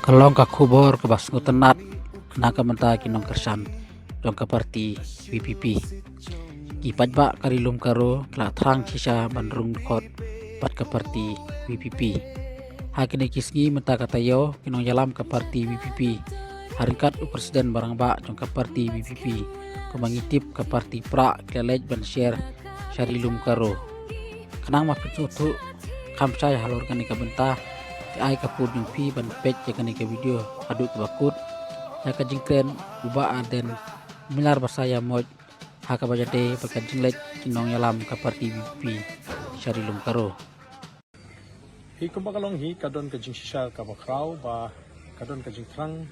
Kalong ka kubor ke bas ngutenat na kamenta kinong kersan dong ka parti BPP kipat ba karilum karo kla thrang sisa bandrung kot pat ka parti BPP hakini kisngi menta katayo kinong yalam ka parti BPP haringkat presiden barang ba dong ka parti BPP kumangitip ka parti pra kelej ban share syarilum karo kenang makutu kamsay halor kani ka benta ai kapur yung pi ban page ya kani ka video aduk bakut ya ka jingkren uba aden milar basaya moj haka bajate perka jinglek kinong yalam ka parti BP syarilum karo hi kumbakalong hi kadon ka jing shisha ka bakraw ba kadon ka jing trang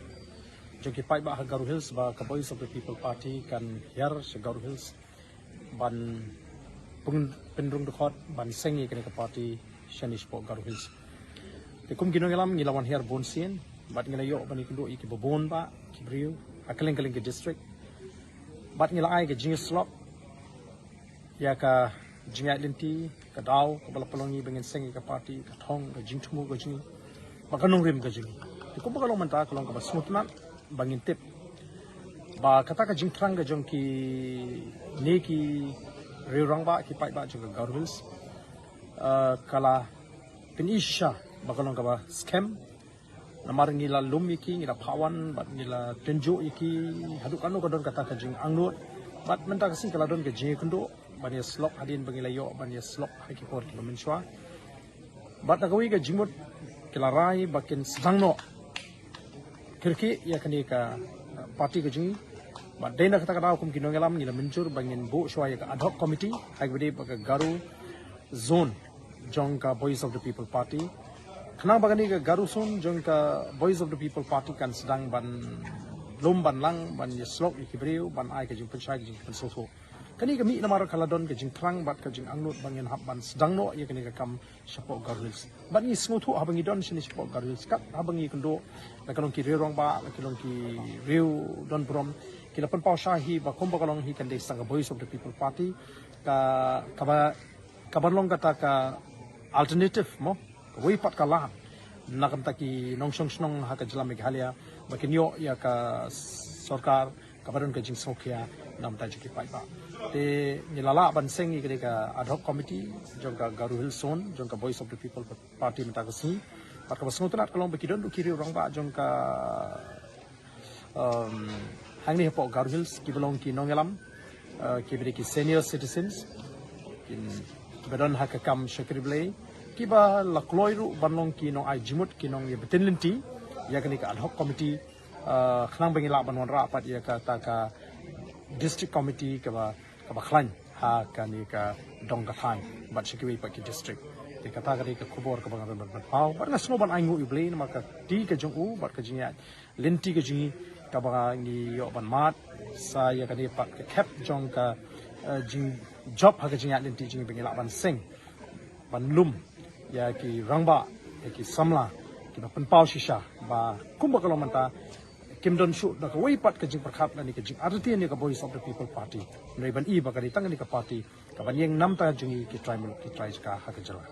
jogi pai ba Garu Hills ba ka Voice of the People Party kan yar sa Garu Hills ban pendrung dekat ban sengi kani ka party shanish po Garu Hills kum ginong alam ngilawan her bonsin bat ngilayo bani kundo iki bobon ba kibriu akaling ke district bat ngilai ke jing slop ya ka jinga linti ka daw ka balapalongi bengen sengi ka party ka thong ka jing thumu ka jing makanong rim ka jing kum ba kalong manta kalong ka basmutna bangin tip ba kata ka jing trang ka jong ki neki riurang ba ki pai ba jong ka Garu Hills kala pinisha bakalong ka ba scam namar ngila lum iki ngila pawan bat ngila tenjo iki haduk anu kadon kata ka jing angnut bat menta kasing kala don ka jing kundo bani slok hadin bangila yo bani slok haki por kilo menchwa bat nagawi ka jimut kila rai bakin sedangno kirki ya kani ka parti ka jing bat dena kata kata hukum kinong alam ngila mencur bangin bu shwa ya ka ad hoc committee hagbede baka Garu zone jong ka Voice of the People Party kenang bagani ka Garu zone jong ka Voice of the People Party kan sedang ban lom ban lang ban yeslok ikibreu ban ai ka jing penchai jing pensoso kani ka mi namar kaladon ka jing krang bat ka jing angnut bangin hab ban sedang no ya kani ka kam shapo Garu Hills ban ni smutu habangi don sini shapo Garu Hills kat habangi kendo la kalong ki rerong ba la kalong ki reu don brom kila pen pau shahi ba komba kalong hi kan de sang Voice of the People Party ka kabarlong kata ka alternative mo wei pat kalah nakam taki nongsong snong ha ka jela Meghalaya bakinyo ya ka sarkar kabaron ka jing sokhya nam ta jiki pai ba te nilala ban sengi ka ad hoc committee jong ka Garu Hills zone jong ka Voice of the People Party mata ka si pat ka basnutrat kalong bakidon du kiri orang ba jong ka hangni po Garu Hills ki belong ki nongelam ki beri ki senior citizens kin badon ha ka kam shakriblei kiba lakloiru banlong kinong ai jimut kinong ye betenlinti ya kani ka ad hoc committee khnang bengi la banwan ra pat ya ka ta ka district committee ka ba khlan ha kani ka dong ka thai bat shikiwi pa ki district te kata ka ka khobor ka bangan ban pau bat na sno ban ai ngu ible na ka ti ka jong u bat ka jinya linti ka jingi ka ba ngi yo ban mat sa ya kani pat ka cap jong ka jing job ha ka jinya linti jingi bengi la ban sing ban lum ya ki rangba ya ki samla ki ba penpau shisha ba kumba kalau manta kimdon shu da ka weipat ka jing perkhat na ni ka jing arti ni ka Voice of the People Party nei ban i ba ka ditang ni ka party ka ban yeng nam ta jingi ki try ka ha ka jala